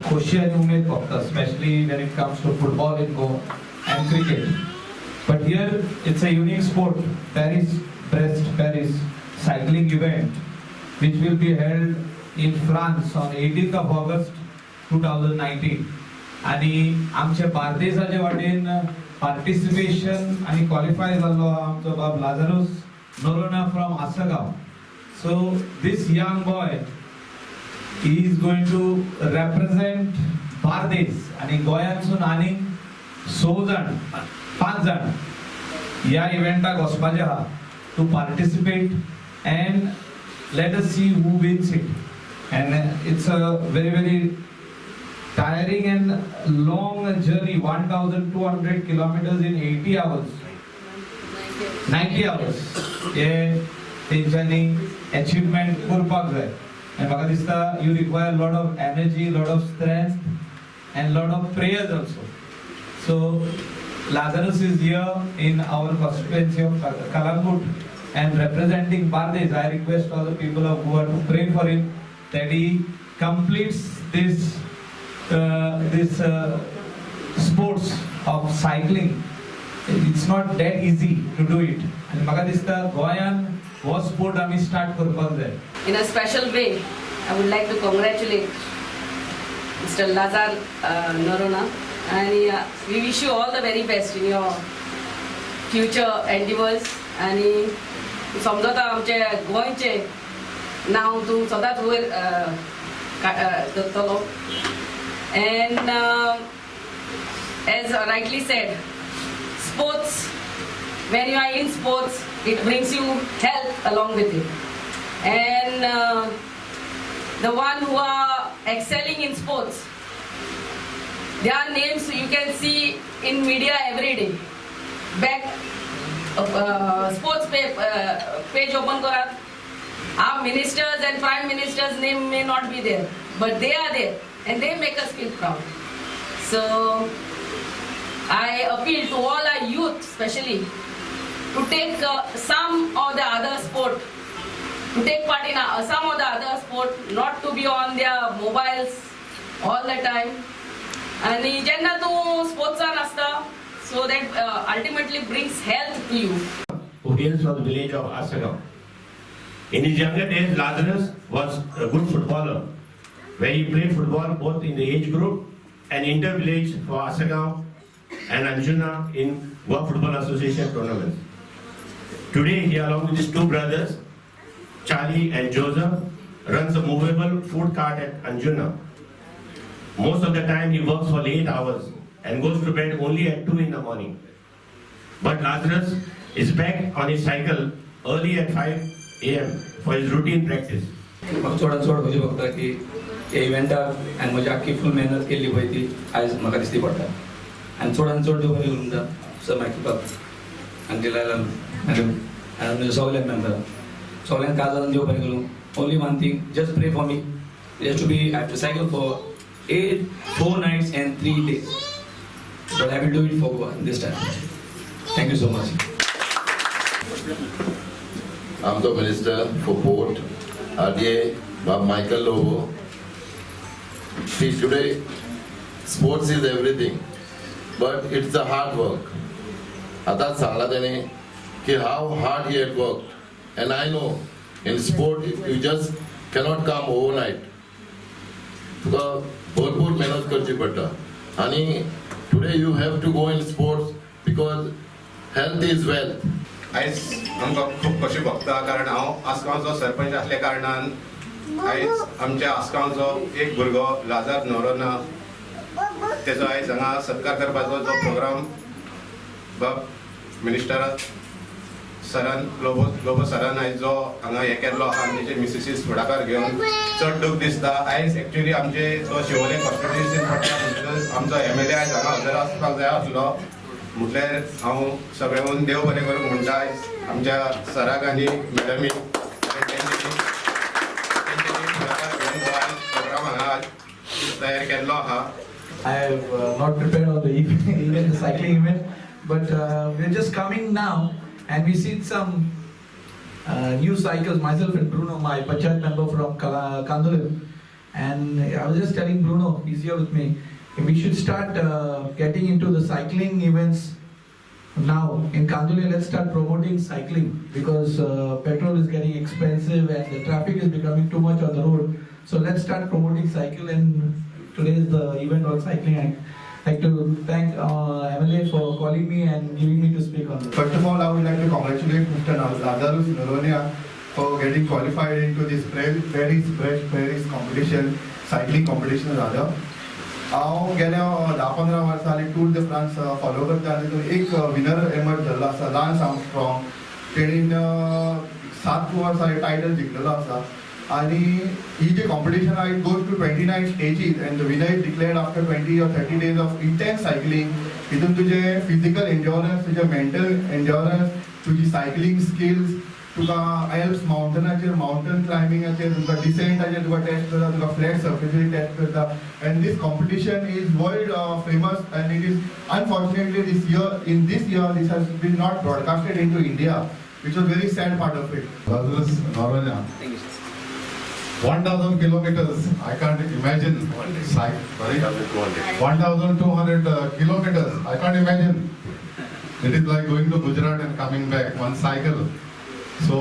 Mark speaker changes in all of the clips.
Speaker 1: खोशी आणि उमेद बघता, especially when it comes to football in Go and cricket. But here it's a unique sport, Paris cycling event, which will be held in France on 18th of August 2019. आणि आमच्या बार्देसाच्या वाटेन participation आणि qualify जाल्लो आमचो बाब Lazarus Noronha from Assagao. So this young boy is going to represent Bardez आणि गोंयांतसून आनी 5 जाण ह्या इव्हेंटाक वचपाचे आहा to participate and let us see who wins it. And it's a very tiring and long journey, 1200 kilometers in 80 hours. 90 hours. Yeah, तेंच्यांनी achievement करपाक जाय. And म्हाका दिसता you require lot of energy, lot of strength and lot of prayers also. So Lazarus is here in our constituency of Kalangut and representing Bardes. I request all the people of Goa to pray for him that he completes this sports of cycling. It's not that easy to do it. And म्हाका दिसता गोंयान हो sport आमी start करपाक जाय.
Speaker 2: In a special way, I would like to congratulate Mr. Lazar Norona, and we wish you all the very best in your future endeavors. And समजता आमचे गोंयचे नांव तूं सदांच वयर दवरतलो. And as rightly said, sports, when you are in sports, it brings you health along with it. And the one who are excelling in sports, their names you can see in media every day. Back sports page open korat. Our ministers and prime ministers' name may not be there, but they are there and they make us feel proud. So I appeal to all our youth especially to take some or the other sport, to take part in some or the other sport, not to be on their mobiles all the time. And jenna tu sports nasta, so that ultimately brings health to you.
Speaker 3: Who hails from the village of Asagaon. In his younger days, Lazarus was a good footballer, where he played football both in the age group and inter-village for Asagaon and Anjuna in Goa Football Association tournaments. Today, he along with his two brothers, Charlie and Joseph, runs a movable food cart at Anjuna. Most of the time, he works for late hours and goes to bed only at 2 in the morning. But Lazarus is back on his cycle early at 5 a.m. for his routine practice.
Speaker 4: म्हाका चड खोशी भोगता की हे इव्हेंटाक हांवें म्हजी आख्खी फूल मेहनत केल्ली पळय ती आयज म्हाका दिसती पडटा. आनी चडांत चड देव बरें करूं म्हणटा सर माय किपाक आनी लायला आनी म्हज्या सगळ्या मेंबरांक सगळ्यांक काजान देव बरें करूं. Only one thing, just pray for me. It to be I have to cycle for 4 nights and 3 days, but I will do it for Goa this time. Thank you so much.
Speaker 5: I'm the Minister for Port, RDA, Bob Michael Lobo. See, today, sports is everything, but it's the hard work. आता सांगला त्याने की how hard he had worked, and I know in sport you just cannot come overnight. तुका भरपूर मेहनत करची पडटा. आणि today you have to go in sports because health is wealth.
Speaker 6: आयज आमकां खूब खोशी भोगता, कारण हांव आसगांवचो सरपंच आसल्या कारणान आयज आमच्या आसगांवचो एक भुरगो लाजार नोरोना तेजो आयज हांगा सत्कार करपाचो जो प्रोग्राम बाब मिनिस्टर सरान लोबो सरान आयज जो हांगा हें केल्लो आहा आमचे मिसेसीस फुडाकार घेवन चड दूख दिसता. आयज एक्चुअली आमचे जो शिवोले कॉन्स्टिट्युएन्सीन पडटा आमचो MLA आयज हांगा हजर आसपाक जाय आसलो, म्हटल्यार हांव सगळ्यांक देव बरें करूं म्हणटा. आयज आमच्या सराक आनी मॅडमीक प्रोग्राम हांगा तयार केल्लो आहा.
Speaker 1: I have not prepared on the event, the cycling event, but we're just coming now and we see some new cycles. Myself and Bruno, my Panchayat member from Kandulim, And I was just telling Bruno, he's here with me, we should start getting into the cycling events now. In Kandule, let's start promoting cycling because petrol is getting expensive and the traffic is becoming too much on the road. So let's start promoting cycle, and today is the event on cycling. I'd like to thank MLA for calling me and giving me to speak on this.
Speaker 7: First of all, I would like to congratulate Mr. Lazarus Noronia for getting qualified into this Paris competition, cycling competition rather. हांव गेल्या 10-15 वर्सां tour de France follow करता आनी तो एक winner emerge जाल्लो आसा, लान्स आर्मस्ट्रॉंग. तेणीन 7 वर्सां टायटल जिखलेलो आसा. आणि ही जे कॉम्पिटिशन आहा it goes to 29 stages and the winner is declared after 20 or 30 days of intense cycling. हितून तुजे फिजिकल एंड्योरन्स, तुजे मेंटल एंड्योरन्स, तुजी सायकलिंग स्किल्स तुका हेल्प्स माउंटनाचेर, माउंटन क्लायबिंगाचेर, तुका डिसेंटाचेर तुका टेस्ट करता, तुका फ्लॅट सर्फेसीर टेस्ट करता. And this competition is world famous and it is unfortunately this year this has been not broadcasted into India, which was very sad part of it.
Speaker 8: Lazarus Noronia. 1,000 kilometers, I can't imagine. 1,200 kilometers, I can't imagine. It is like going to Gujarat and coming back, one cycle. So,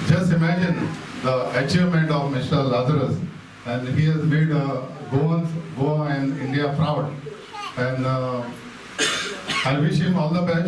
Speaker 8: just imagine the achievement of Mr. Lazarus, and he has made Goa and India proud. And I wish him all the best.